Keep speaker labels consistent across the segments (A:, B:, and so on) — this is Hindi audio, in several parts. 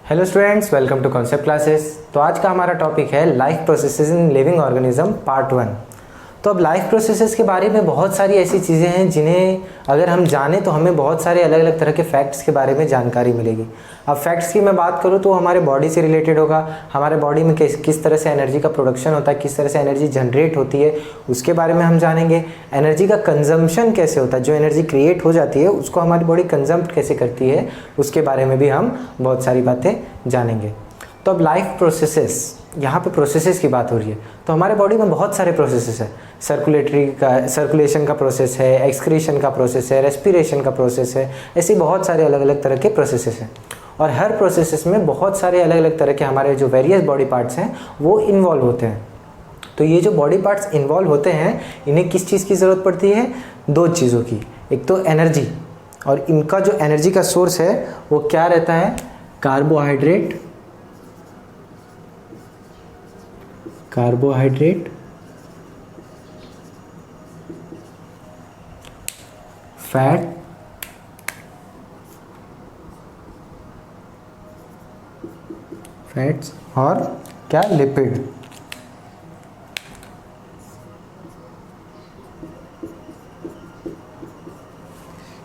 A: Hello students, welcome to concept classes. तो आज का हमारा टॉपिक है life processes in living organism part 1। तो अब लाइफ प्रोसेसेस के बारे में बहुत सारी ऐसी चीज़ें हैं जिन्हें अगर हम जानें तो हमें बहुत सारे अलग अलग तरह के फैक्ट्स के बारे में जानकारी मिलेगी। अब फैक्ट्स की मैं बात करूँ तो हमारे बॉडी से रिलेटेड होगा। हमारे बॉडी में किस तरह से एनर्जी का प्रोडक्शन होता है, किस तरह से एनर्जी जनरेट होती है, उसके बारे में हम जानेंगे। एनर्जी का कंजम्पशन कैसे होता है, जो एनर्जी क्रिएट हो जाती है उसको हमारी बॉडी कंजम्प कैसे करती है, उसके बारे में भी हम बहुत सारी बातें जानेंगे। तो अब लाइफ प्रोसेसेस, यहाँ पे प्रोसेसेस की बात हो रही है तो हमारे बॉडी में बहुत सारे प्रोसेसेस है। सर्कुलेशन का प्रोसेस है, एक्सक्रीशन का प्रोसेस है, रेस्पिरेशन का प्रोसेस है, ऐसे बहुत सारे अलग अलग तरह के प्रोसेसेस हैं। और हर प्रोसेसेस में बहुत सारे अलग अलग तरह के हमारे जो वेरियस बॉडी पार्ट्स हैं वो इन्वॉल्व होते हैं। तो ये जो बॉडी पार्ट्स इन्वॉल्व होते हैं इन्हें किस चीज़ की ज़रूरत पड़ती है? दो चीज़ों की। एक तो एनर्जी, और इनका जो एनर्जी का सोर्स है वो क्या रहता है? कार्बोहाइड्रेट, फैट, फैट्स और क्या? लिपिड।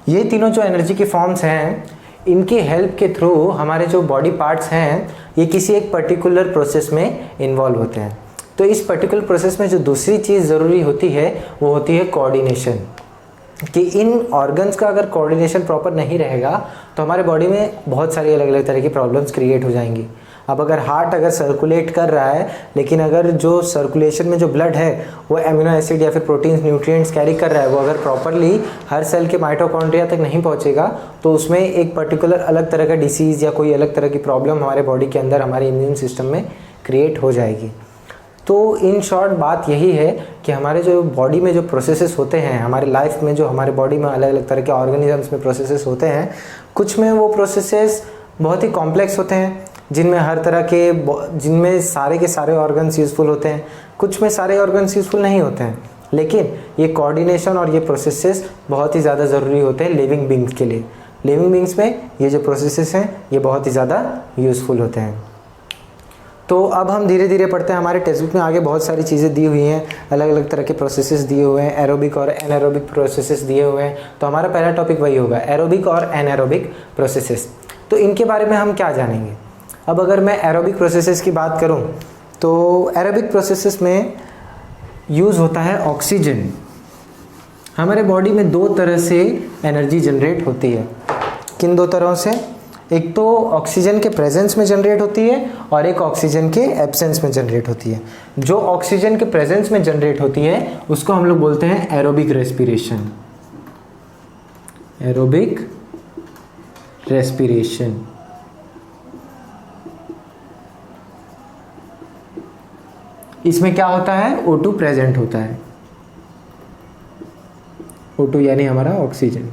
A: ये तीनों जो एनर्जी के फॉर्म्स हैं इनकी हेल्प के थ्रू हमारे जो बॉडी पार्ट्स हैं ये किसी एक पर्टिकुलर प्रोसेस में इन्वॉल्व होते हैं। तो इस पर्टिकुलर प्रोसेस में जो दूसरी चीज़ ज़रूरी होती है वो होती है कोऑर्डिनेशन, कि इन ऑर्गन्स का अगर कोऑर्डिनेशन प्रॉपर नहीं रहेगा तो हमारे बॉडी में बहुत सारी अलग अलग तरह की प्रॉब्लम्स क्रिएट हो जाएंगी। अब अगर हार्ट अगर सर्कुलेट कर रहा है लेकिन अगर जो सर्कुलेशन में जो ब्लड है वो एमिनो एसिड या फिर प्रोटीन्स, न्यूट्रिएंट्स कैरी कर रहा है, वो अगर प्रॉपरली हर सेल के माइटोकॉन्ड्रिया तक नहीं पहुंचेगा तो उसमें एक पर्टिकुलर अलग तरह का डिसीज़ या कोई अलग तरह की प्रॉब्लम हमारे बॉडी के अंदर हमारे इम्यून सिस्टम में क्रिएट हो जाएगी। तो इन शॉर्ट बात यही है कि हमारे जो बॉडी में जो प्रोसेसेस होते हैं, हमारे लाइफ में जो हमारे बॉडी में अलग अलग तरह के ऑर्गेनिजम्स में प्रोसेसेस होते हैं, कुछ में वो प्रोसेसेस बहुत ही कॉम्प्लेक्स होते हैं जिनमें सारे के सारे ऑर्गन्स यूज़फुल होते हैं, कुछ में सारे ऑर्गन्स यूज़फुल नहीं होते हैं। लेकिन ये कोऑर्डिनेशन और ये प्रोसेसेस बहुत ही ज़्यादा ज़रूरी होते हैं लिविंग बींग्स के लिए। लिविंग बींग्स में ये जो प्रोसेसेस हैं ये बहुत ही ज़्यादा यूज़फुल होते हैं। तो अब हम धीरे धीरे पढ़ते हैं। हमारे टेक्स्ट बुक में आगे बहुत सारी चीज़ें दी हुई हैं, अलग अलग तरह के प्रोसेसेस दिए हुए हैं, एरोबिक और एनारोबिक प्रोसेसेस दिए हुए हैं। तो हमारा पहला टॉपिक वही होगा, एरोबिक और एनारोबिक प्रोसेसेस। तो इनके बारे में हम क्या जानेंगे? अब अगर मैं एरोबिक प्रोसेसेस की बात करूं तो एरोबिक प्रोसेसेस में यूज़ होता है ऑक्सीजन। हमारे बॉडी में दो तरह से एनर्जी जनरेट होती है। किन दो तरहों से? एक तो ऑक्सीजन के प्रेजेंस में जनरेट होती है और एक ऑक्सीजन के एब्सेंस में जनरेट होती है। जो ऑक्सीजन के प्रेजेंस में जनरेट होती है उसको हम लोग बोलते हैं एरोबिक रेस्पिरेशन। Aerobic respiration. इसमें क्या होता है? O2 प्रेजेंट होता है। O2 यानी हमारा ऑक्सीजन,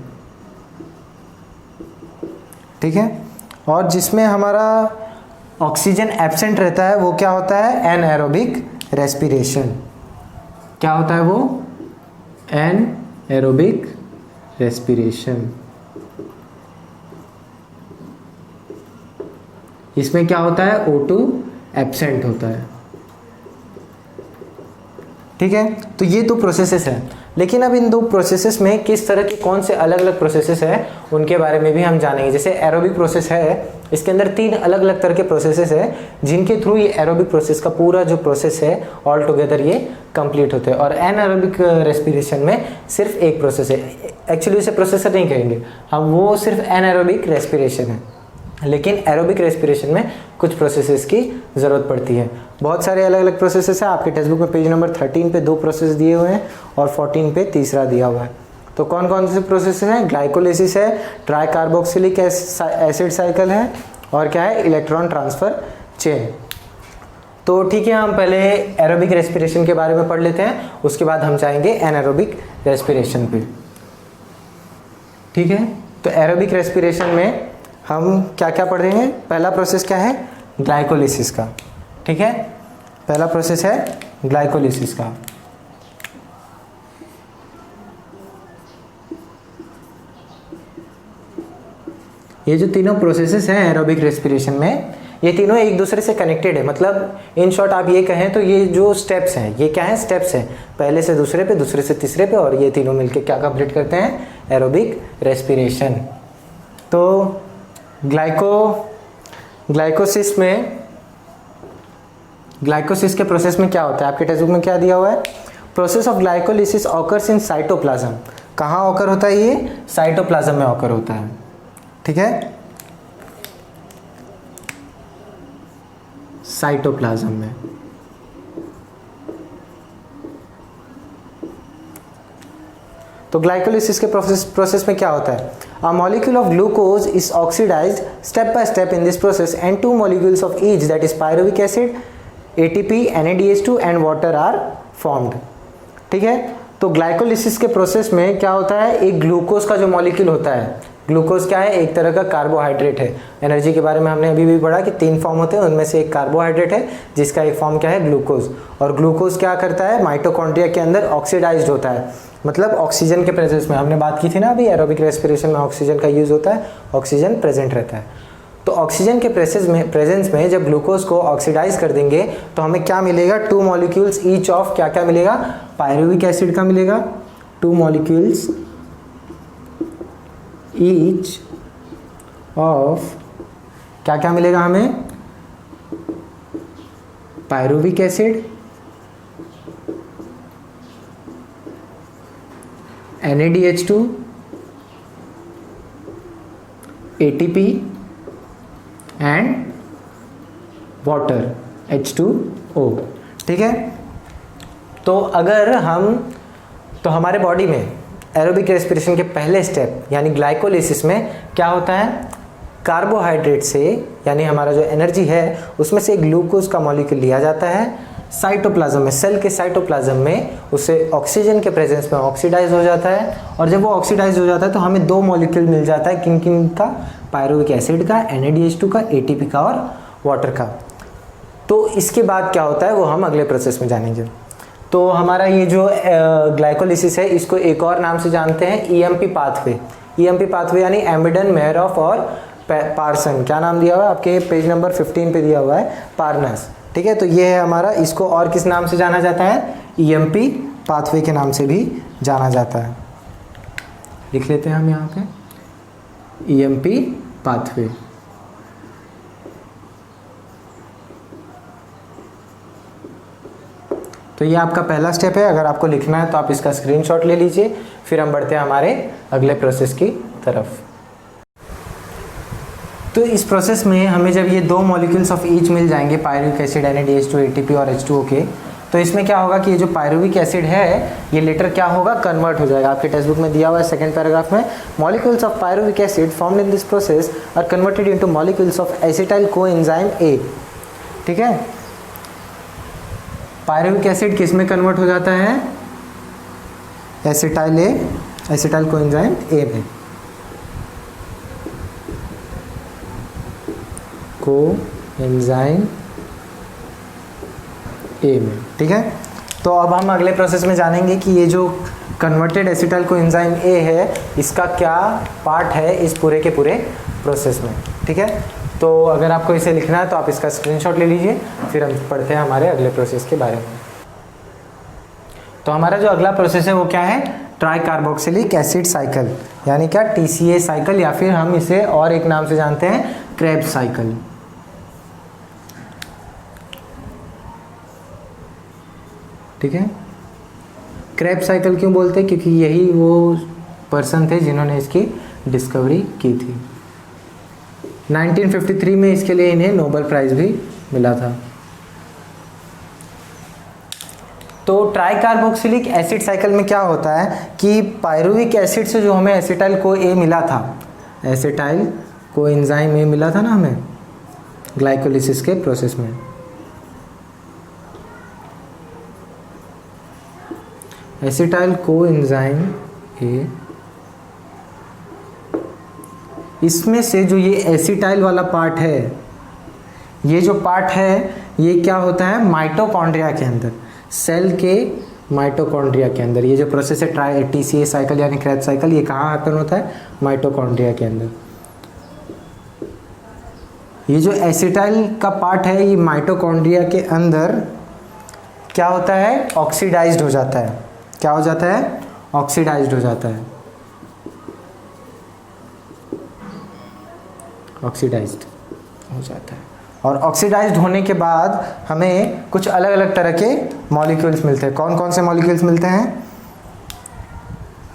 A: ठीक है। और जिसमें हमारा ऑक्सीजन एब्सेंट रहता है वो क्या होता है? Anaerobic respiration. क्या होता है वो? Anaerobic respiration. इसमें क्या होता है? O2 एब्सेंट होता है, ठीक है। तो ये दो प्रोसेसेस हैं। लेकिन अब इन दो प्रोसेसेस में किस तरह के कौन से अलग अलग प्रोसेसेस हैं उनके बारे में भी हम जानेंगे। जैसे एरोबिक प्रोसेस है, इसके अंदर तीन अलग अलग तरह के प्रोसेसेस हैं जिनके थ्रू ये एरोबिक प्रोसेस का पूरा जो प्रोसेस है ऑल टुगेदर ये कंप्लीट होते हैं। और एनारोबिक रेस्पिरेशन में सिर्फ एक प्रोसेस है, एक्चुअली इसे प्रोसेसर नहीं कहेंगे हम, वो सिर्फ एनारोबिक रेस्पिरेशन है। लेकिन एरोबिक रेस्पिरेशन में कुछ प्रोसेसेस की ज़रूरत पड़ती है। बहुत सारे अलग अलग प्रोसेसेस हैं। आपके टेक्स्ट बुक में पेज नंबर 13 पे दो प्रोसेस दिए हुए हैं और 14 पे तीसरा दिया हुआ है। तो कौन कौन से प्रोसेसेस हैं? ग्लाइकोलिसिस है, ट्राइकार्बोक्सिलिक एसिड साइकिल है और क्या है? Electron transfer chain. तो ठीक है, हम पहले एरोबिक रेस्पिरेशन के बारे में पढ़ लेते हैं, उसके बाद हम जाएंगे एनारोबिक रेस्पिरेशन पे, ठीक है। तो एरोबिक रेस्पिरेशन में हम क्या क्या पढ़ रहे हैं? पहला प्रोसेस क्या है? ग्लाइकोलिसिस का, ठीक है। पहला प्रोसेस है ग्लाइकोलिसिस का। ये जो तीनों प्रोसेसेस हैं एरोबिक रेस्पिरेशन में, ये तीनों एक दूसरे से कनेक्टेड है। मतलब इन शॉर्ट आप ये कहें तो ये जो स्टेप्स हैं ये क्या है, स्टेप्स हैं, पहले से दूसरे पे, दूसरे से तीसरे पे, और ये तीनों मिलके क्या कंप्लीट करते हैं, एरोबिक रेस्पिरेशन। तो ग्लाइकोसिस के प्रोसेस में क्या होता है, आपके टेक्स्ट बुक में क्या दिया हुआ है, process of glycolysis occurs in cytoplasm. कहाँ ऑकर होता है ये, साइटोप्लाज्म में ऑकर होता है, ठीक है, साइटोप्लाज्म में। तो ग्लाइकोलिसिस के प्रोसेस में क्या होता है, a molecule of glucose is oxidised step by step in this process and 2 molecules of each that is pyruvic acid, ATP, NADH2 and water are formed. ठीक है, तो ग्लाइकोलिसिस के प्रोसेस में क्या होता है, एक ग्लूकोज का जो मॉलिक्यूल होता है, ग्लूकोज क्या है, एक तरह का कार्बोहाइड्रेट है। एनर्जी के बारे में हमने अभी भी पढ़ा कि 3 फॉर्म होते हैं, उनमें से एक कार्बोहाइड्रेट है जिसका एक फॉर्म क्या है, ग्लूकोज। और ग्लूकोज क्या करता है, माइटोकॉन्ड्रिया के अंदर ऑक्सीडाइज्ड होता है, मतलब ऑक्सीजन के प्रेजेंस में। हमने बात की थी ना अभी, एरोबिक रेस्पिरेशन में ऑक्सीजन का यूज होता है, ऑक्सीजन प्रेजेंट रहता है। तो ऑक्सीजन के प्रेजेंस में जब ग्लूकोज को ऑक्सीडाइज कर देंगे तो हमें क्या मिलेगा, 2 molecules ईच ऑफ क्या क्या मिलेगा, पायरुविक एसिड का मिलेगा, 2 molecules ईच ऑफ क्या क्या मिलेगा हमें, pyruvic acid, NADH2, ATP and water H2O। ठीक है, तो अगर तो हमारे बॉडी में एरोबिक रेस्पिरेशन के पहले स्टेप यानी ग्लाइकोलिसिस में क्या होता है, कार्बोहाइड्रेट से यानी हमारा जो एनर्जी है उसमें से ग्लूकोज का मॉलिक्यूल लिया जाता है, साइटोप्लाज्म में, सेल के साइटोप्लाज्म में उसे ऑक्सीजन के प्रेजेंस में ऑक्सीडाइज हो जाता है। और जब वो ऑक्सीडाइज हो जाता है तो हमें 2 मॉलिक्यूल मिल जाता है, किन किन का, पायरुविक एसिड का, NADH2 का, ATP का और वाटर का। तो इसके बाद क्या होता है वो हम अगले प्रोसेस में जानेंगे। तो हमारा ये जो ग्लाइकोलिसिस है इसको एक और नाम से जानते हैं, EMP पाथवे। EMP पाथवे यानी एम्बिडन, मेहरॉफ और पार्सन। क्या नाम दिया हुआ है आपके पेज नंबर 15 पे दिया हुआ है, पार्नस। ठीक है, तो ये है हमारा, इसको और किस नाम से जाना जाता है, EMP पाथवे के नाम से भी जाना जाता है। लिख लेते हैं हम यहाँ पे EMP पाथवे। तो ये आपका पहला स्टेप है, अगर आपको लिखना है तो आप इसका स्क्रीनशॉट ले लीजिए। फिर हम बढ़ते हैं हमारे अगले प्रोसेस की तरफ। तो इस प्रोसेस में हमें जब ये 2 molecules ऑफ ईच मिल जाएंगे, पायरुविक एसिड, NADH2, ATP और H2O के, तो इसमें क्या होगा कि ये जो पायरुविक एसिड है ये लेटर क्या होगा, कन्वर्ट हो जाएगा। आपके टेक्स्ट बुक में दिया हुआ है सेकंड पैराग्राफ में, molecules of pyruvic acid formed in this process are converted into molecules of acetyl coenzyme A। ठीक है, पायरुविक एसिड किस में कन्वर्ट हो जाता है, एसिटाइल कोएंजाइम A में, कोएंजाइम A में। ठीक है, तो अब हम अगले प्रोसेस में जानेंगे कि ये जो कन्वर्टेड एसिटाइल कोएंजाइम A है इसका क्या पार्ट है इस पूरे के पूरे प्रोसेस में। ठीक है, तो अगर आपको इसे लिखना है तो आप इसका स्क्रीनशॉट ले लीजिए। फिर हम पढ़ते हैं हमारे अगले प्रोसेस के बारे में। तो हमारा जो अगला प्रोसेस है वो क्या है, ट्राई कार्बोक्सिलिक एसिड साइकिल, यानी क्या, TCA साइकिल, या फिर हम इसे और एक नाम से जानते हैं, क्रेब्स साइकिल। ठीक है, क्रेब्स साइकिल क्यों बोलते हैं, क्योंकि यही वो पर्सन थे जिन्होंने इसकी डिस्कवरी की थी। 1953 में इसके लिए इन्हें नोबेल प्राइज़ भी मिला था। तो ट्राइकार्बोक्सिलिक एसिड साइकिल में क्या होता है कि पायरुविक एसिड से जो हमें एसिटाइल को A मिला था, एसिटाइल कोएंजाइम A मिला था ना हमें ग्लाइकोलिसिस के प्रोसेस में, एसिटाइल कोएंजाइम A, इसमें से जो ये एसिटाइल वाला पार्ट है, ये जो पार्ट है ये क्या होता है, माइटोकॉन्ड्रिया के अंदर, सेल के माइटोकॉन्ड्रिया के अंदर। ये जो प्रोसेस है TCA साइकिल यानी क्रेब्स साइकिल, ये कहाँ हैपन होता है, माइटोकॉन्ड्रिया के अंदर। ये जो एसिटाइल का पार्ट है ये माइटोकॉन्ड्रिया के अंदर क्या होता है, ऑक्सीडाइज्ड हो जाता है। क्या हो जाता है, ऑक्सीडाइज्ड हो जाता है, ऑक्सीडाइज्ड हो जाता है। और ऑक्सीडाइज्ड होने के बाद हमें कुछ अलग अलग तरह के मॉलिक्यूल्स मिलते हैं। कौन कौन से मॉलिक्यूल्स मिलते हैं,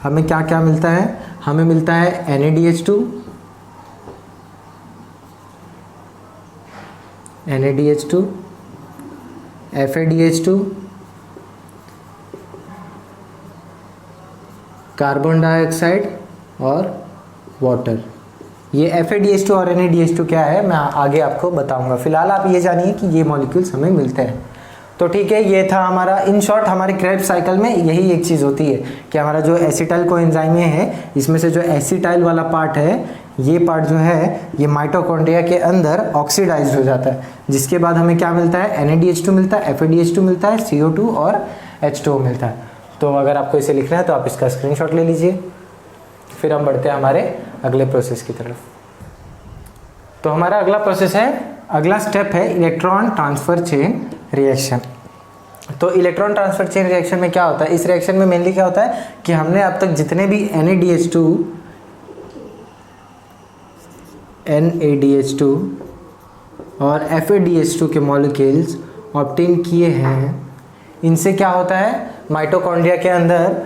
A: हमें क्या क्या मिलता है, हमें मिलता है NADH2, NADH2, FADH2, carbon dioxide और वाटर। ये FADH2 और NADH2 क्या है मैं आगे आपको बताऊंगा। फिलहाल आप ये जानिए कि ये मॉलिक्यूल्स हमें मिलते हैं। तो ठीक है, ये था हमारा इन शॉर्ट हमारे क्रेब्स साइकिल में यही एक चीज़ होती है कि हमारा जो एसिटाइल कोएंजाइम है इसमें से जो एसिटाइल वाला पार्ट है ये पार्ट जो है ये माइटोकॉन्ड्रिया के अंदर ऑक्सीडाइज्ड हो जाता है, जिसके बाद हमें क्या मिलता है, NADH2 मिलता है, FADH2 मिलता है, CO2 और H2O मिलता है। तो अगर आपको इसे लिखना है तो आप इसका स्क्रीनशॉट ले लीजिए। फिर हम बढ़ते हैं हमारे अगले प्रोसेस की तरफ। तो हमारा अगला प्रोसेस है, अगला स्टेप है इलेक्ट्रॉन ट्रांसफर चेन रिएक्शन। तो इलेक्ट्रॉन ट्रांसफर चेन रिएक्शन में क्या होता है, इस रिएक्शन में मेनली क्या होता है कि हमने अब तक जितने भी NADH2 और FADH2 के मॉलिक्यूल्स ऑब्टेन किए हैं, इनसे क्या होता है, माइटोकॉन्ड्रिया के अंदर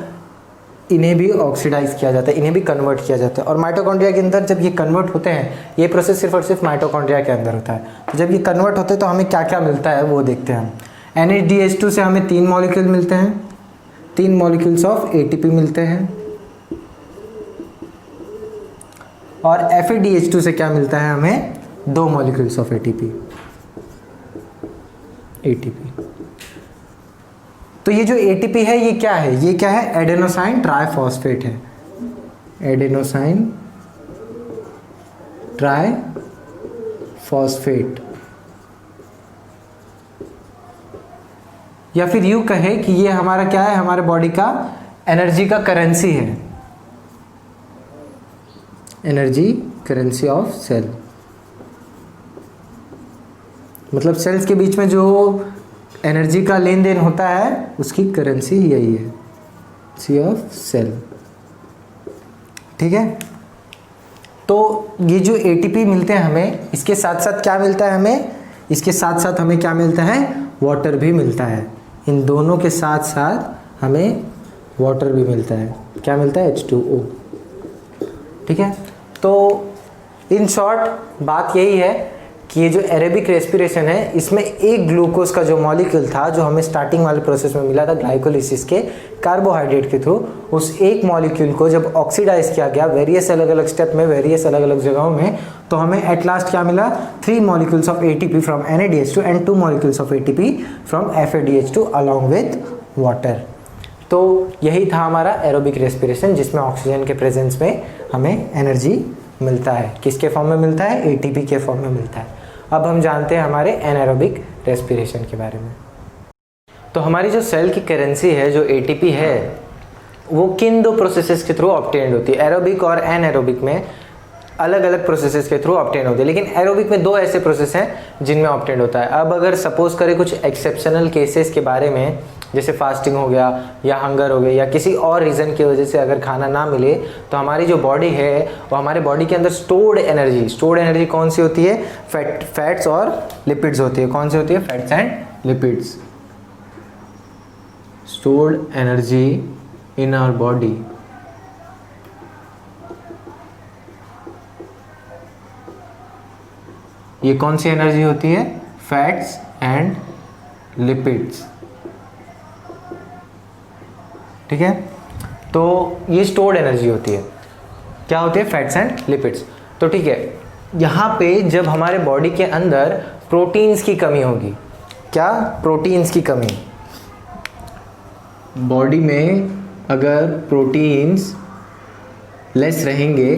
A: इन्हें भी ऑक्सीडाइज किया जाता है, इन्हें भी कन्वर्ट किया जाता है। और माइटोकॉन्ड्रिया के अंदर जब ये कन्वर्ट होते हैं, ये प्रोसेस सिर्फ और सिर्फ माइटोकॉन्ड्रिया के अंदर होता है। तो जब ये कन्वर्ट होते हैं तो हमें क्या क्या मिलता है वो देखते हैं हम। NADH2 से हमें 3 मॉलिक्यूल मिलते हैं, 3 मॉलिक्यूल्स ऑफ ATP मिलते हैं। और FADH2 से क्या मिलता है हमें, 2 मॉलिक्यूल्स ऑफ ATP। तो ये जो ATP है ये क्या है, ये क्या है, एडेनोसाइन ट्राइफॉस्फेट है, एडेनोसाइन ट्राइफॉस्फेट। या फिर यूं कहे कि ये हमारा क्या है, हमारे बॉडी का एनर्जी का करेंसी है, एनर्जी करेंसी ऑफ सेल। मतलब सेल्स के बीच में जो एनर्जी का लेन देन होता है उसकी करेंसी यही है, सी ऑफ सेल। ठीक है, तो ये जो ATP मिलते हैं हमें, इसके साथ साथ क्या मिलता है हमें, इसके साथ साथ हमें क्या मिलता है, वाटर भी मिलता है। इन दोनों के साथ साथ हमें वाटर भी मिलता है। क्या मिलता है, H2O। ठीक है, तो इन शॉर्ट बात यही है कि ये जो एरोबिक रेस्पिरेशन है इसमें एक ग्लूकोज का जो मॉलिक्यूल था जो हमें स्टार्टिंग वाले प्रोसेस में मिला था ग्लाइकोलिसिस के कार्बोहाइड्रेट के थ्रू, उस एक मॉलिक्यूल को जब ऑक्सीडाइज किया गया वेरियस अलग अलग स्टेप में, वेरियस अलग अलग जगहों में, तो हमें एट लास्ट क्या मिला, 3 molecules of ATP from NADH2 and 2 molecules of ATP from FADH2 along with water. तो यही था हमारा एरोबिक रेस्पिरेशन जिसमें ऑक्सीजन के प्रेजेंस में हमें एनर्जी मिलता है। किसके फॉर्म में मिलता है, ATP के फॉर्म में मिलता है। अब हम जानते हैं हमारे एनारोबिक रेस्पिरेशन के बारे में। तो हमारी जो सेल की करेंसी है, जो ATP है, वो किन 2 प्रोसेसेस के थ्रू ऑब्टेन्ड होती है। एरोबिक और एनारोबिक में अलग अलग प्रोसेसेस के थ्रू ऑब्टेन होती है, लेकिन एरोबिक में 2 ऐसे प्रोसेस हैं जिनमें ऑब्टेन होता है। अब अगर सपोज करें कुछ एक्सेप्शनल केसेस के बारे में, जैसे फास्टिंग हो गया या हंगर हो गया या किसी और रीज़न की वजह से अगर खाना ना मिले, तो हमारी जो बॉडी है वो हमारे बॉडी के अंदर स्टोर्ड एनर्जी कौन सी होती है, फैट्स और लिपिड्स होती है। कौन सी होती है, fats and lipids. Stored energy in our body ये कौन सी एनर्जी होती है, फैट्स एंड लिपिड्स। ठीक है, तो ये स्टोर्ड एनर्जी होती है। क्या होती है, फैट्स एंड लिपिड्स। तो ठीक है, यहाँ पे जब हमारे बॉडी के अंदर प्रोटीन्स की कमी होगी, क्या, प्रोटीन्स की कमी, बॉडी में अगर प्रोटीन्स लेस रहेंगे,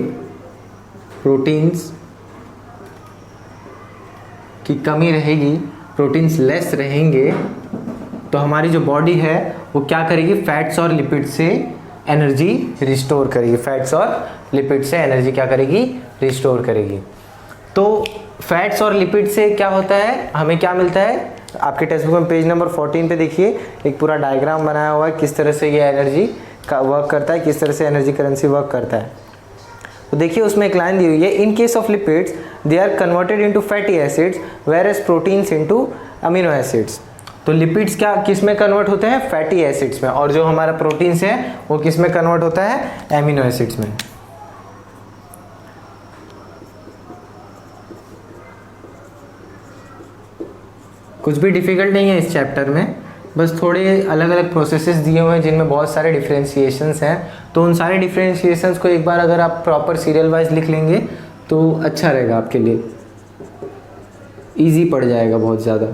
A: प्रोटीन्स की कमी रहेगी, प्रोटीन्स लेस रहेंगे, तो हमारी जो बॉडी है वो क्या करेगी, फैट्स और लिपिड से एनर्जी रिस्टोर करेगी। फैट्स और लिपिड से एनर्जी क्या करेगी, रिस्टोर करेगी। तो फैट्स और लिपिड से क्या होता है, हमें क्या मिलता है, आपके टेक्स्ट बुक में पेज नंबर 14 पे देखिए एक पूरा डायग्राम बनाया हुआ है किस तरह से ये एनर्जी का वर्क करता है, किस तरह से एनर्जी करेंसी वर्क करता है। तो देखिए उसमें एक लाइन दी हुई है, in case of lipids they are converted into fatty acids whereas proteins into amino acids. तो लिपिड्स क्या किस में कन्वर्ट होते हैं, फैटी एसिड्स में, और जो हमारा प्रोटीन्स है वो किस में कन्वर्ट होता है, एमिनो एसिड्स में। कुछ भी डिफिकल्ट नहीं है इस चैप्टर में, बस थोड़े अलग अलग प्रोसेसेस दिए हुए हैं जिनमें बहुत सारे डिफरेंशिएशंस हैं। तो उन सारे डिफरेंशिएशंस को एक बार अगर आप प्रॉपर सीरियल वाइज लिख लेंगे तो अच्छा रहेगा आपके लिए, इजी पड़ जाएगा बहुत ज़्यादा।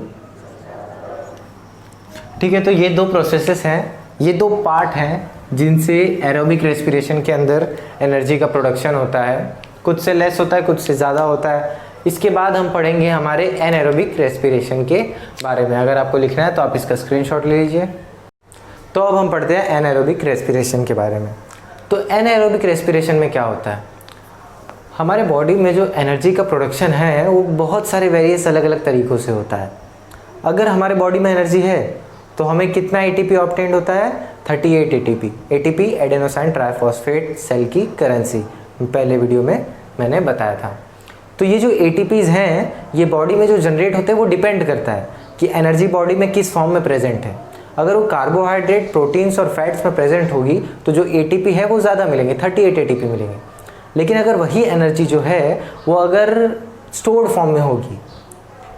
A: ठीक है, तो ये दो प्रोसेसेस हैं, ये दो पार्ट हैं जिनसे एरोबिक रेस्पिरेशन के अंदर एनर्जी का प्रोडक्शन होता है। कुछ से लेस होता है, कुछ से ज़्यादा होता है। इसके बाद हम पढ़ेंगे हमारे एनएरोबिक रेस्पिरेशन के बारे में। अगर आपको लिखना है तो आप इसका स्क्रीनशॉट ले लीजिए। तो अब हम पढ़ते हैं एनएरोबिक रेस्पिरेशन के बारे में। तो एनएरोबिक रेस्पिरेशन में क्या होता है, हमारे बॉडी में जो एनर्जी का प्रोडक्शन है वो बहुत सारे वेरियस अलग अलग तरीक़ों से होता है। अगर हमारे बॉडी में एनर्जी है तो हमें कितना एटीपी ऑब्टेन्ड होता है, 38 ATP. ATP adenosine triphosphate cell की करेंसी, पहले वीडियो में मैंने बताया था। तो ये जो एटीपीज़ हैं ये बॉडी में जो जनरेट होते हैं वो डिपेंड करता है कि एनर्जी बॉडी में किस फॉर्म में प्रेजेंट है। अगर वो कार्बोहाइड्रेट, प्रोटीन्स और फैट्स में प्रेजेंट होगी तो जो एटीपी है वो ज़्यादा मिलेंगे, 38 एटीपी मिलेंगे। लेकिन अगर वही एनर्जी जो है वो अगर स्टोर्ड फॉर्म में होगी,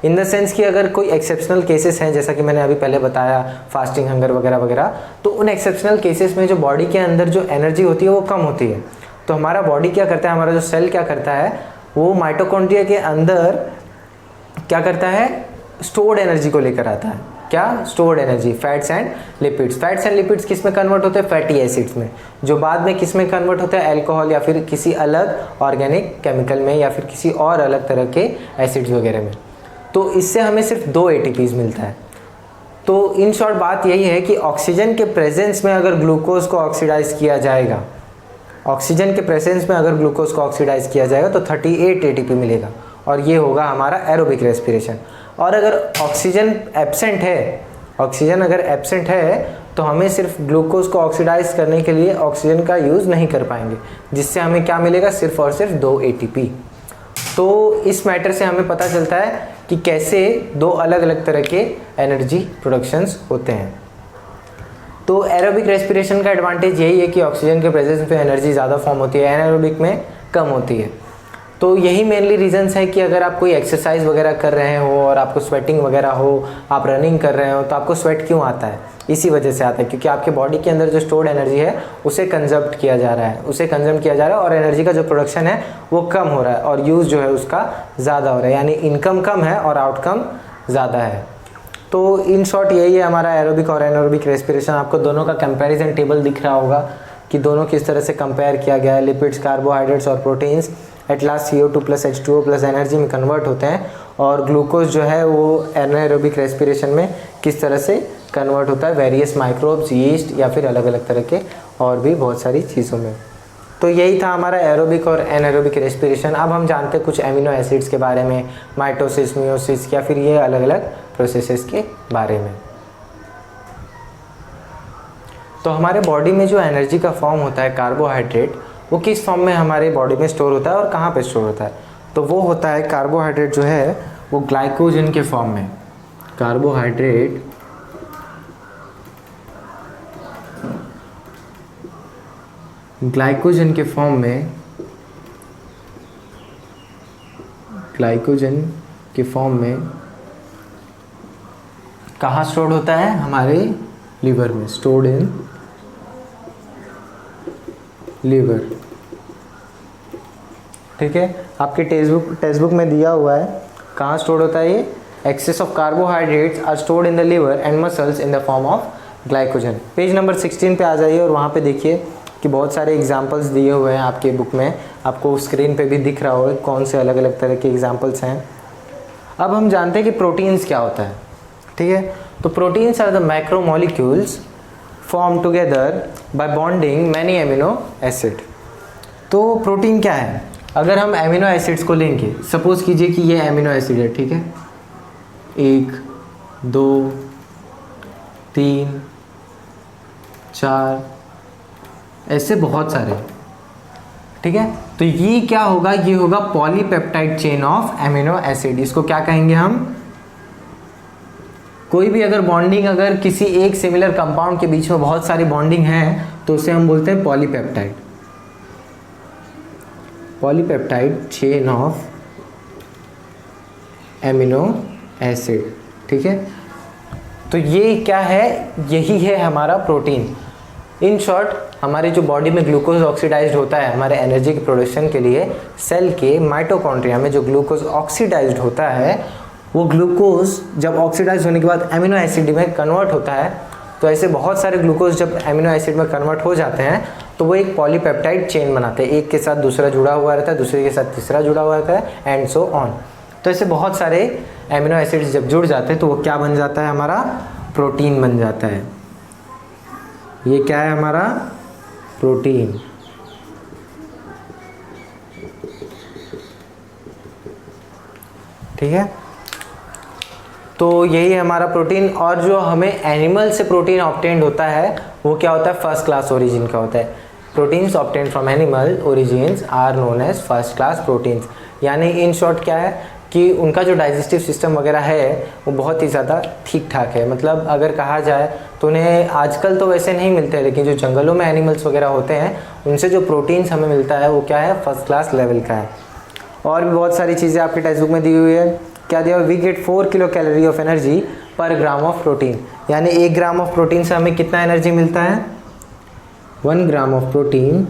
A: इन द सेंस कि अगर कोई एक्सेप्शनल केसेस हैं जैसा कि मैंने अभी पहले बताया, फास्टिंग हंगर वगैरह वगैरह, तो उन एक्सेप्शनल केसेस में जो बॉडी के अंदर जो एनर्जी होती है वो कम होती है। तो हमारा बॉडी क्या करता है, हमारा जो सेल क्या करता है, वो माइटोकॉन्ड्रिया के अंदर क्या करता है, स्टोर्ड एनर्जी को लेकर आता है। क्या, stored energy, fats and lipids. Fats and lipids किस में कन्वर्ट होते हैं, फैटी एसिड्स में, जो बाद में किस में कन्वर्ट होता है, अल्कोहल या फिर किसी अलग ऑर्गेनिक केमिकल में या फिर किसी और अलग तरह के एसिड्स वगैरह में। तो इससे हमें सिर्फ 2 एटीपीज मिलता है। तो इन शॉर्ट बात यही है कि ऑक्सीजन के प्रेजेंस में अगर ग्लूकोज को ऑक्सीडाइज किया जाएगा, ऑक्सीजन के प्रेजेंस में अगर ग्लूकोज को ऑक्सीडाइज किया जाएगा तो 38 एटीपी मिलेगा, और ये होगा हमारा एरोबिक रेस्पिरेशन। और अगर ऑक्सीजन एब्सेंट है, ऑक्सीजन अगर एब्सेंट है तो हमें सिर्फ ग्लूकोज को ऑक्सीडाइज करने के लिए ऑक्सीजन का यूज़ नहीं कर पाएंगे, जिससे हमें क्या मिलेगा, सिर्फ और सिर्फ 2 एटीपी। तो इस मैटर से हमें पता चलता है कि कैसे 2 अलग अलग तरह के एनर्जी प्रोडक्शंस होते हैं। तो एरोबिक रेस्पिरेशन का एडवांटेज यही है कि ऑक्सीजन के प्रेजेंस में एनर्जी ज़्यादा फॉर्म होती है, एनारोबिक में कम होती है। तो यही मेनली रीजंस है कि अगर आप कोई एक्सरसाइज वगैरह कर रहे हो और आपको स्वेटिंग वगैरह हो, आप रनिंग कर रहे हो, तो आपको स्वेट क्यों आता है, इसी वजह से आता है क्योंकि आपके बॉडी के अंदर जो स्टोर्ड एनर्जी है उसे कंजम्प किया जा रहा है, और एनर्जी का जो प्रोडक्शन है वो कम हो रहा है और यूज़ जो है उसका ज़्यादा हो रहा है, यानी इनकम कम है और आउटकम ज़्यादा है। तो इन शॉर्ट यही है हमारा एरोबिक और एनारोबिक रेस्पिरेशन। आपको दोनों का कंपैरिजन टेबल दिख रहा होगा कि दोनों किस तरह से कंपेयर किया गया है। लिपिड्स, कार्बोहाइड्रेट्स और proteins at last CO2 + H2O + energy में कन्वर्ट होते हैं, और ग्लूकोज जो है वो एनारोबिक रेस्पिरेशन में किस तरह से कन्वर्ट होता है, वेरियस माइक्रोब्स, यीस्ट या फिर अलग अलग तरह के और भी बहुत सारी चीज़ों में। तो यही था हमारा एरोबिक और एनारोबिक रेस्पिरेशन। अब हम जानते हैं कुछ एमिनो एसिड्स के बारे में, माइटोसिस, मियोसिस या फिर ये अलग अलग प्रोसेसेस के बारे में। तो हमारे बॉडी में जो एनर्जी का फॉर्म होता है कार्बोहाइड्रेट, वो किस फॉर्म में हमारे बॉडी में स्टोर होता है और कहाँ पे स्टोर होता है, तो वो होता है कार्बोहाइड्रेट जो है वो ग्लाइकोजन के फॉर्म में। कार्बोहाइड्रेट ग्लाइकोजन के फॉर्म में, ग्लाइकोजन के फॉर्म में कहाँ स्टोर्ड होता है, हमारे लीवर में, स्टोर्ड इन लीवर। ठीक है, आपके टेक्स्ट बुक में दिया हुआ है कहाँ स्टोर्ड होता है ये, excess of carbohydrates are stored in the liver and muscles in the form of glycogen. Page number 16 पे आ जाइए और वहाँ पे देखिए कि बहुत सारे एग्जाम्पल्स दिए हुए हैं आपके बुक में, आपको स्क्रीन पे भी दिख रहा होगा कौन से अलग अलग तरह के एग्जाम्पल्स हैं। अब हम जानते हैं कि प्रोटीन्स क्या होता है। ठीक है, तो proteins are the macromolecules form together by bonding many amino acid. तो प्रोटीन क्या है, अगर हम एमिनो एसिड्स को लेंगे, सपोज कीजिए कि ये एमिनो एसिड है, ठीक है, 1 2 3 4, ऐसे बहुत सारे, ठीक है। तो ये क्या होगा, ये होगा polypeptide chain of amino acid. इसको क्या कहेंगे हम, कोई भी अगर बॉन्डिंग अगर किसी एक सिमिलर कंपाउंड के बीच में बहुत सारी बॉन्डिंग है तो उसे हम बोलते हैं polypeptide, polypeptide chain of amino acid, ठीक है। तो ये क्या है, यही है हमारा प्रोटीन। इन शॉर्ट, हमारे जो बॉडी में ग्लूकोज ऑक्सीडाइज्ड होता है हमारे एनर्जी के प्रोडक्शन के लिए, सेल के माइटोकॉन्ड्रिया में जो ग्लूकोज ऑक्सीडाइज्ड होता है, वो ग्लूकोज जब ऑक्सीडाइज होने के बाद एमिनो एसिड में कन्वर्ट होता है, तो ऐसे बहुत सारे ग्लूकोज जब एमिनो एसिड में कन्वर्ट हो जाते हैं तो वो एक पॉलीपेप्टाइड चेन बनाते हैं, एक के साथ दूसरा जुड़ा हुआ रहता है, दूसरे के साथ तीसरा जुड़ा हुआ रहता है, एंड सो ऑन। तो ऐसे बहुत सारे एमिनो एसिड्स जब जुड़ जाते हैं तो वो क्या बन जाता है, हमारा प्रोटीन बन जाता है। ये क्या है, हमारा प्रोटीन। ठीक है, तो यही है हमारा प्रोटीन। और जो हमें एनिमल से प्रोटीन ऑब्टेन्ड होता है वो क्या होता है, फर्स्ट क्लास ओरिजिन का होता है। Proteins obtained from animal origins are known as first class proteins. यानी इन शॉर्ट क्या है कि उनका जो डाइजेस्टिव सिस्टम वगैरह है वो बहुत ही ज़्यादा ठीक ठाक है। मतलब अगर कहा जाए तो उन्हें आजकल तो वैसे नहीं मिलते हैं, लेकिन जो जंगलों में एनिमल्स वगैरह होते हैं उनसे जो प्रोटीन्स हमें मिलता है वो क्या है, फर्स्ट क्लास लेवल का है। और भी बहुत सारी चीज़ें आपके टेक्स्ट बुक में दी हुई है। क्या दिया, we get 4 kilocalorie of energy per gram of protein. यानी 1 ग्राम ऑफ प्रोटीन से हमें कितना एनर्जी मिलता है, 1 gram of protein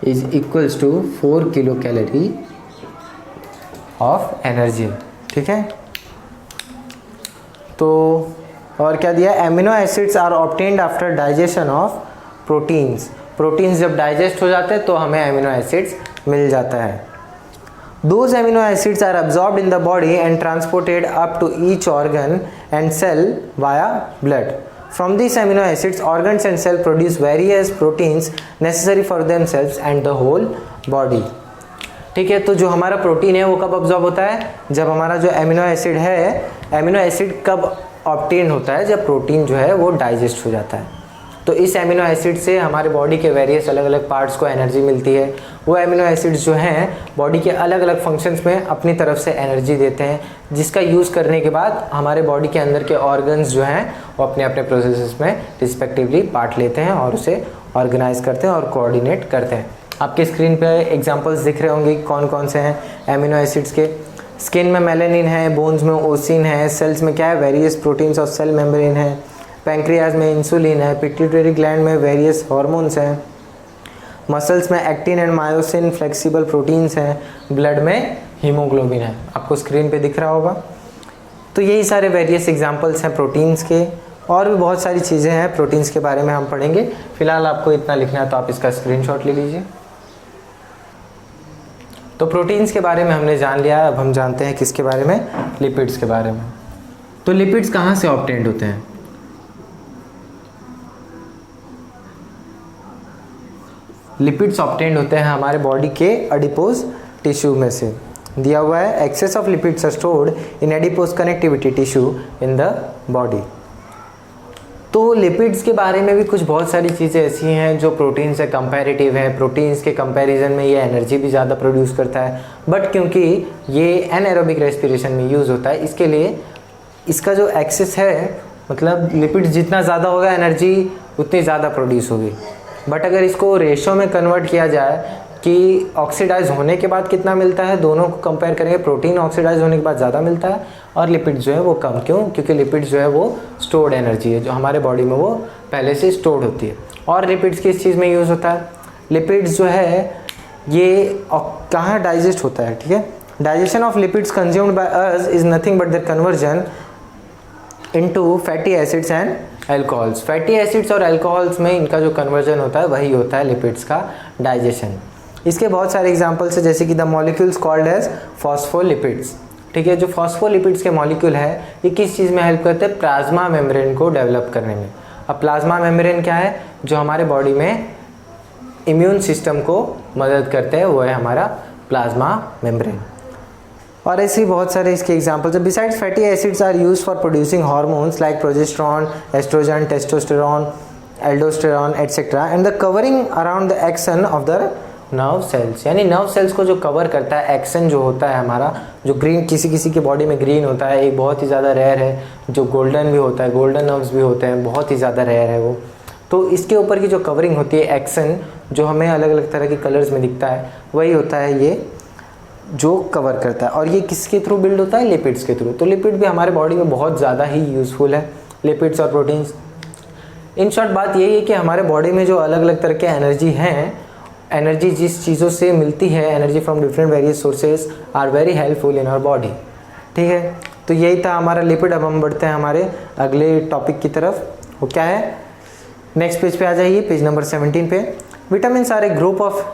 A: is equals to 4 kilocalorie of energy. ठीक है, तो और क्या दिया, amino acids are obtained after digestion of proteins. Proteins जब डाइजेस्ट हो जाते हैं तो हमें एमिनो एसिड्स मिल जाता है। Those amino acids are absorbed in the body and transported up to each organ and cell via blood. From these amino acids, organs and cell produce various proteins necessary for themselves and the whole body. ठीक है, तो जो हमारा प्रोटीन है वो कब अब्जॉर्ब होता है, जब हमारा जो एमिनो एसिड है, एमिनो एसिड कब ऑब्टेन होता है, जब प्रोटीन जो है वो डाइजेस्ट हो जाता है। तो इस एमिनो एसिड से हमारे बॉडी के वेरियस अलग अलग पार्ट्स को एनर्जी मिलती है। वो एमिनो एसिड्स जो हैं बॉडी के अलग अलग फंक्शंस में अपनी तरफ से एनर्जी देते हैं, जिसका यूज़ करने के बाद हमारे बॉडी के अंदर के ऑर्गन्स जो हैं वो अपने अपने प्रोसेसेस में रिस्पेक्टिवली पार्ट लेते हैं और उसे ऑर्गेनाइज करते हैं और कोऑर्डिनेट करते हैं। आपके स्क्रीन पे एग्जांपल्स दिख रहे होंगे कौन कौन से हैं एमिनो एसिड्स के। स्किन में मेलानिन है, बोन्स में ओसिन है, सेल्स में क्या है, वेरियस प्रोटीन्स और सेल मेम्ब्रेन है, पैंक्रियाज में इंसुलिन है, पिट्यूटरी ग्लैंड में वेरियस हार्मोन्स हैं, मसल्स में actin and myosin flexible proteins हैं, ब्लड में हीमोग्लोबिन है, आपको स्क्रीन पे दिख रहा होगा। तो यही सारे वेरियस एग्जांपल्स हैं प्रोटीन्स के। और भी बहुत सारी चीज़ें हैं प्रोटीन्स के बारे में हम पढ़ेंगे। फिलहाल आपको इतना लिखना है तो आप इसका स्क्रीनशॉट ले लीजिए। तो प्रोटीन्स के बारे में हमने जान लिया, अब हम जानते हैं किसके बारे में, लिपिड्स के बारे में। तो लिपिड्स कहाँ से ऑब्टेन्ड होते हैं, लिपिड्स ऑब्टेन्ड होते हैं हमारे बॉडी के एडिपोज टिश्यू में से। दिया हुआ है, excess of lipids are stored in adipose connectivity tissue in the body. तो लिपिड्स के बारे में भी कुछ बहुत सारी चीज़ें ऐसी हैं जो प्रोटीन से कंपैरेटिव है। प्रोटीन्स के कंपैरिजन में ये एनर्जी भी ज़्यादा प्रोड्यूस करता है, बट क्योंकि ये एनएरोबिक रेस्पिरेशन में यूज़ होता है, इसके लिए इसका जो एक्सेस है, मतलब लिपिड्स जितना ज़्यादा होगा एनर्जी उतनी ज़्यादा प्रोड्यूस होगी। बट अगर इसको रेशो में कन्वर्ट किया जाए कि ऑक्सीडाइज होने के बाद कितना मिलता है, दोनों को कंपेयर करेंगे, प्रोटीन ऑक्सीडाइज होने के बाद ज़्यादा मिलता है और लिपिड जो है वो कम। क्यों? क्योंकि लिपिड जो है वो स्टोर्ड एनर्जी है जो हमारे बॉडी में वो पहले से स्टोर्ड होती है। और लिपिड्स किस चीज़ में यूज़ होता है, लिपिड्स जो है ये कहाँ डाइजेस्ट होता है। ठीक है, digestion of lipids consumed by us is nothing but their conversion into fatty acids and alcohols. Fatty acids और एल्कोहल्स में इनका जो कन्वर्जन होता है वही होता है लिपिड्स का डाइजेशन। इसके बहुत सारे एग्जांपल्स हैं, जैसे कि the molecules called as phospholipids. ठीक है, जो फॉस्फोलिपिड्स के मॉलिक्यूल है ये किस चीज़ में हेल्प करते हैं, प्लाज्मा मेम्ब्रेन को डेवलप करने में। अब प्लाज्मा मेम्ब्रेन क्या है, जो हमारे बॉडी में इम्यून सिस्टम को मदद करते हैं, वो है हमारा प्लाज्मा मेम्ब्रेन। और ऐसे बहुत सारे इसके एग्जांपल्स हैं। Besides fatty acids are used for producing hormones like progesterone, estrogen, testosterone, aldosterone etcetera and the covering around the axon of the nerve cells. यानी नर्व सेल्स को जो कवर करता है, एक्सन जो होता है हमारा, जो ग्रीन, किसी किसी के बॉडी में ग्रीन होता है, एक बहुत ही ज़्यादा रेयर है जो गोल्डन भी होता है, गोल्डन नर्व्स भी होते हैं, बहुत ही ज़्यादा रेयर है वो। तो इसके ऊपर की जो कवरिंग होती है एक्सन, जो हमें अलग अलग तरह के कलर्स में दिखता है, वही होता है ये जो कवर करता है। और ये किसके थ्रू बिल्ड होता है? लिपिड्स के थ्रू। तो लिपिड भी हमारे बॉडी में बहुत ज़्यादा ही यूज़फुल है, लिपिड्स और प्रोटीन्स। इन शॉर्ट बात यही है कि हमारे बॉडी में जो अलग अलग तरह के एनर्जी हैं, एनर्जी जिस चीज़ों से मिलती है, energy from different various sources are very helpful in our body. ठीक है, तो यही था हमारा लिपिड। अब हम बढ़ते हैं हमारे अगले टॉपिक की तरफ। वो क्या है? नेक्स्ट पेज पे आ जाइए, पेज नंबर 17 पे। Vitamin are a group of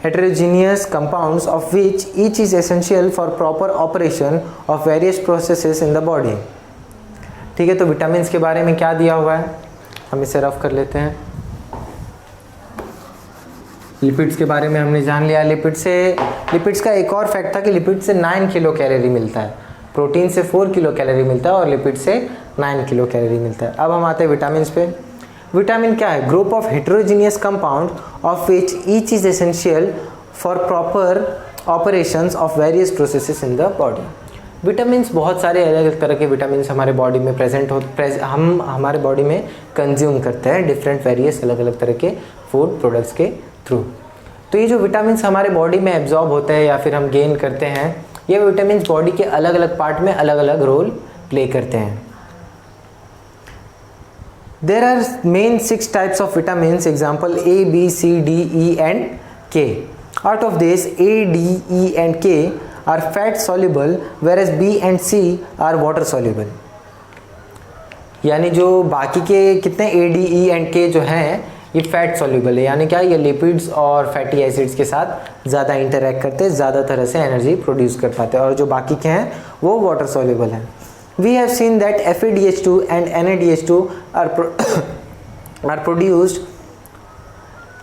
A: heterogeneous compounds of which each is essential for proper operation of various processes in the body। ठीक है, तो विटामिन्स के बारे में क्या दिया हुआ है, हम इसे रफ कर लेते हैं। लिपिड्स के बारे में हमने जान लिया। लिपिड्स का एक और फैक्ट था कि लिपिड से 9 किलो कैलोरी मिलता है, प्रोटीन से 4 किलो कैलोरी मिलता है और लिपिड से 9 किलो कैलोरी मिलता है। अब हम आते हैं विटामिन्स पे। विटामिन क्या है? Group of heterogeneous compound of which each is essential for proper operations of various processes in the body. Vitamins, बहुत सारे अलग अलग तरह के विटामिन्स हमारे बॉडी में हम हमारे बॉडी में कंज्यूम करते हैं डिफरेंट वेरियस अलग अलग तरह के फूड प्रोडक्ट्स के थ्रू। तो ये जो विटामिन्स हमारे बॉडी में एब्जॉर्ब होते हैं या फिर हम गेन करते हैं, ये विटामिन्स बॉडी के अलग अलग पार्ट में अलग अलग रोल प्ले करते हैं। There are main 6 types of vitamins, example A, B, C, D, E and K. Out of this, A, D, E and K are fat soluble, whereas B and C are water soluble. यानी जो बाकी के कितने A, D, E and K जो हैं ये फैट सॉल्युबल है, यानी क्या, ये लिपिड्स और फैटी एसिड्स के साथ ज़्यादा इंटरैक्ट करते हैं, ज़्यादा तरह से एनर्जी प्रोड्यूस कर पाते हैं, और जो बाकी के हैं वो वाटर सॉल्युबल हैं। We have seen that FADH2 and NADH2 are produced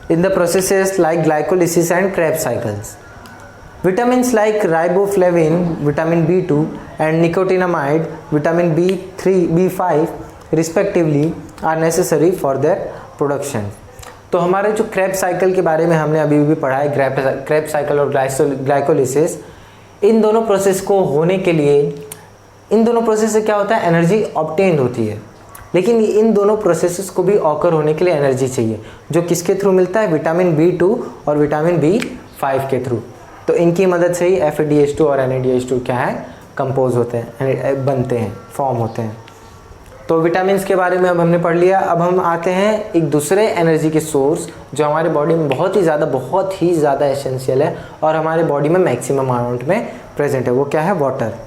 A: in the processes like glycolysis and Krebs cycles. Vitamins like riboflavin, vitamin B2 and nicotinamide, vitamin B3, B5 respectively are necessary for their production. तो हमारे जो क्रेब्स साइकिल के बारे में हमने अभी भी पढ़ा है, क्रेब्स साइकिल और ग्लाइकोलिसिस, इन दोनों प्रोसेस को होने के लिए, इन दोनों प्रोसेस से क्या होता है, एनर्जी ऑब्टेन्ड होती है। लेकिन इन दोनों प्रोसेसेस को भी ऑकर होने के लिए एनर्जी चाहिए, जो किसके थ्रू मिलता है? विटामिन B2 और विटामिन B5 के थ्रू। तो इनकी मदद से ही FADH2 और NADH2 क्या है, कंपोज होते हैं, बनते हैं, फॉर्म होते हैं। तो विटामिन्स के बारे में अब हमने पढ़ लिया। अब हम आते हैं एक दूसरे एनर्जी के सोर्स जो हमारे बॉडी में बहुत ही ज़्यादा एसेंशियल है और हमारे बॉडी में मैक्सिमम अमाउंट में प्रेजेंट है। वो क्या है? Water.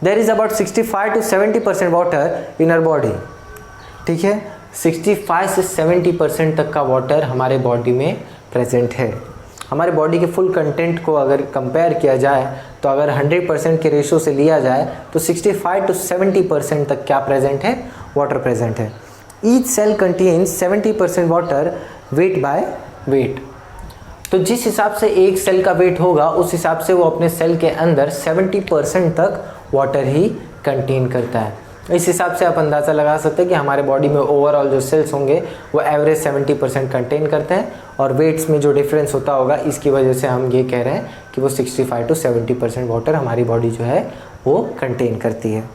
A: There is about 65 to 70% water in our body। ठीक है, 65 से 70% तक का वाटर हमारे बॉडी में प्रेजेंट है। हमारे बॉडी के फुल कंटेंट को अगर कंपेयर किया जाए तो अगर 100% के रेशो से लिया जाए तो 65 to 70% तक क्या प्रेजेंट है? वाटर प्रेजेंट है। Each cell contains 70% water weight by weight. तो जिस हिसाब से एक सेल का वेट होगा उस हिसाब से वो अपने सेल के अंदर 70% तक वाटर ही कंटेन करता है। इस हिसाब से आप अंदाज़ा लगा सकते हैं कि हमारे बॉडी में ओवरऑल जो सेल्स होंगे वो एवरेज 70% कंटेन करते हैं, और वेट्स में जो डिफरेंस होता होगा इसकी वजह से हम ये कह रहे हैं कि वो 65 to 70% वाटर हमारी बॉडी जो है वो कंटेन करती है।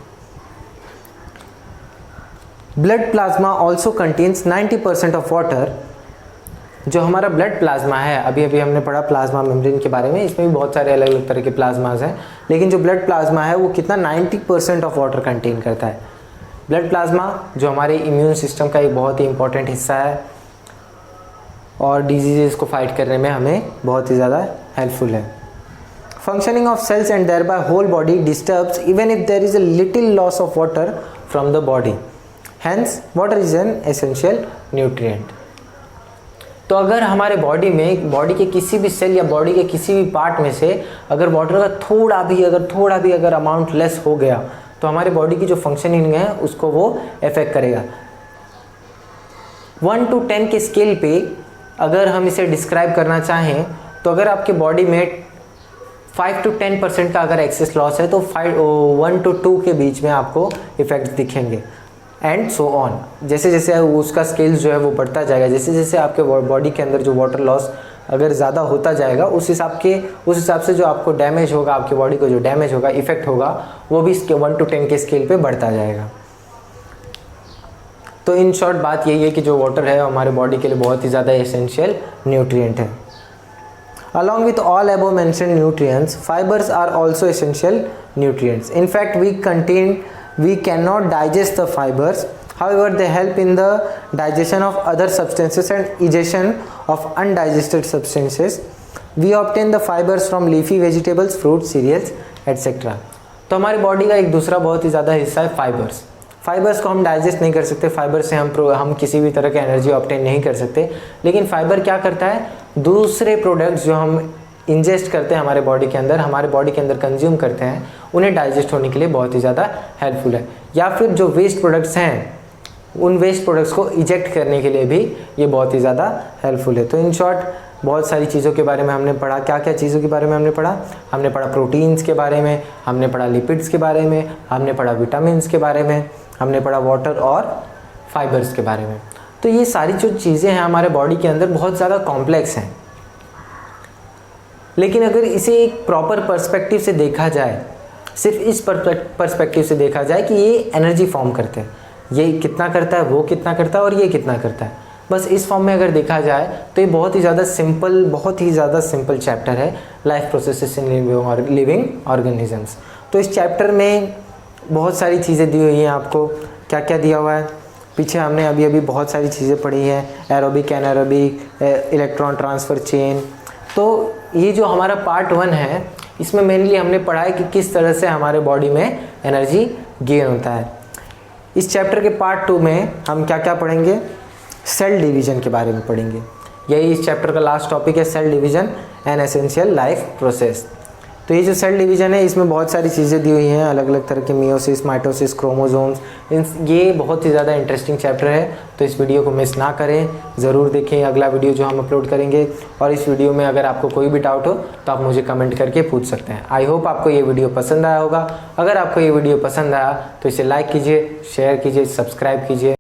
A: Blood plasma also contains 90% of water. जो हमारा ब्लड प्लाज्मा है, अभी अभी हमने पढ़ा प्लाज्मा मेम्ब्रेन के बारे में, इसमें भी बहुत सारे अलग अलग तरह के प्लाज्माज हैं, लेकिन जो ब्लड प्लाज्मा है वो कितना 90% ऑफ वाटर कंटेन करता है। ब्लड प्लाज्मा जो हमारे इम्यून सिस्टम का एक बहुत ही इंपॉर्टेंट हिस्सा है और डिजीज़ को फाइट करने में हमें बहुत ही ज़्यादा हेल्पफुल है। Functioning of cells and thereby whole body disturbs even if there is a little loss of water from the body, hence water is an essential nutrient. तो अगर हमारे बॉडी में, बॉडी के किसी भी सेल या बॉडी के किसी भी पार्ट में से अगर वाटर का थोड़ा भी अगर अमाउंट लेस हो गया तो हमारे बॉडी की जो फंक्शनिंग है उसको वो अफेक्ट करेगा। 1 to 10 के स्केल पे अगर हम इसे डिस्क्राइब करना चाहें तो अगर आपके बॉडी में 5 to 10% का अगर एक्सेस लॉस है तो 1 to 2 के बीच में आपको इफेक्ट दिखेंगे एंड सो ऑन। जैसे जैसे उसका स्केल जो है वो बढ़ता जाएगा, जैसे जैसे आपके बॉडी के अंदर जो वाटर लॉस अगर ज़्यादा होता जाएगा उस हिसाब से जो आपको डैमेज होगा, आपकी बॉडी को जो डैमेज होगा, इफेक्ट होगा, वो भी इसके 1 to 10 के स्केल पे बढ़ता जाएगा। तो इन शॉर्ट बात यही है कि जो वाटर है हमारे बॉडी के लिए बहुत ही ज़्यादा एसेंशियल न्यूट्रिएंट है। Along with all above mentioned nutrients, fibers are also essential nutrients. In fact, we cannot digest the fibers. However, they help in the digestion of other substances and egestion of undigested substances. We obtain the fibers from leafy vegetables, fruits, cereals, etc. तो हमारी बॉडी का एक दूसरा बहुत ही ज़्यादा हिस्सा है फाइबर्स। फाइबर्स को हम डाइजेस्ट नहीं कर सकते, फाइबर से हम किसी भी तरह की एनर्जी ऑब्टेन नहीं कर सकते, लेकिन फाइबर क्या करता है, दूसरे प्रोडक्ट्स जो हम इंजेस्ट करते हैं हमारे बॉडी के अंदर कंज्यूम करते हैं, उन्हें डाइजेस्ट होने के लिए बहुत ही ज़्यादा हेल्पफुल है। या फिर जो वेस्ट प्रोडक्ट्स हैं उन वेस्ट प्रोडक्ट्स को इजेक्ट करने के लिए भी ये बहुत ही ज़्यादा हेल्पफुल है। तो इन शॉर्ट बहुत सारी चीज़ों के बारे में हमने पढ़ा। क्या क्या चीज़ों के बारे में हमने पढ़ा? हमने पढ़ा प्रोटीन्स के बारे में, हमने पढ़ा लिपिड्स के बारे में, हमने पढ़ा विटामिन्स के बारे में, हमने पढ़ा वाटर और फाइबर्स के बारे में। तो ये सारी जो चीज़ें हैं हमारे बॉडी के अंदर बहुत ज़्यादा कॉम्प्लेक्स हैं, लेकिन अगर इसे एक प्रॉपर पर्सपेक्टिव से देखा जाए, सिर्फ इस पर्सपेक्टिव से देखा जाए कि ये एनर्जी फॉर्म करते हैं, ये कितना करता है, वो कितना करता है और ये कितना करता है, बस इस फॉर्म में अगर देखा जाए तो ये बहुत ही ज़्यादा सिंपल चैप्टर है, life processes in living organisms. तो इस चैप्टर में बहुत सारी चीज़ें दी हुई हैं आपको। क्या क्या दिया हुआ है? पीछे हमने अभी बहुत सारी चीज़ें पढ़ी हैं, aerobic, anaerobic, electron transfer chain. तो ये जो हमारा पार्ट 1 है, इसमें मेनली हमने पढ़ा है कि किस तरह से हमारे बॉडी में एनर्जी गेन होता है। इस चैप्टर के पार्ट 2 में हम क्या क्या पढ़ेंगे? सेल डिवीज़न के बारे में पढ़ेंगे। यही इस चैप्टर का लास्ट टॉपिक है, cell division an essential life process. तो ये जो सेल डिवीज़न है इसमें बहुत सारी चीज़ें दी हुई हैं, अलग अलग तरह के मियोसिस, माइटोसिस, क्रोमोसोम्स, ये बहुत ही ज़्यादा इंटरेस्टिंग चैप्टर है। तो इस वीडियो को मिस ना करें, ज़रूर देखें अगला वीडियो जो हम अपलोड करेंगे। और इस वीडियो में अगर आपको कोई भी डाउट हो तो आप मुझे कमेंट करके पूछ सकते हैं। आई होप आपको ये वीडियो पसंद आया होगा। अगर आपको ये वीडियो पसंद आया तो इसे लाइक कीजिए, शेयर कीजिए, सब्सक्राइब कीजिए।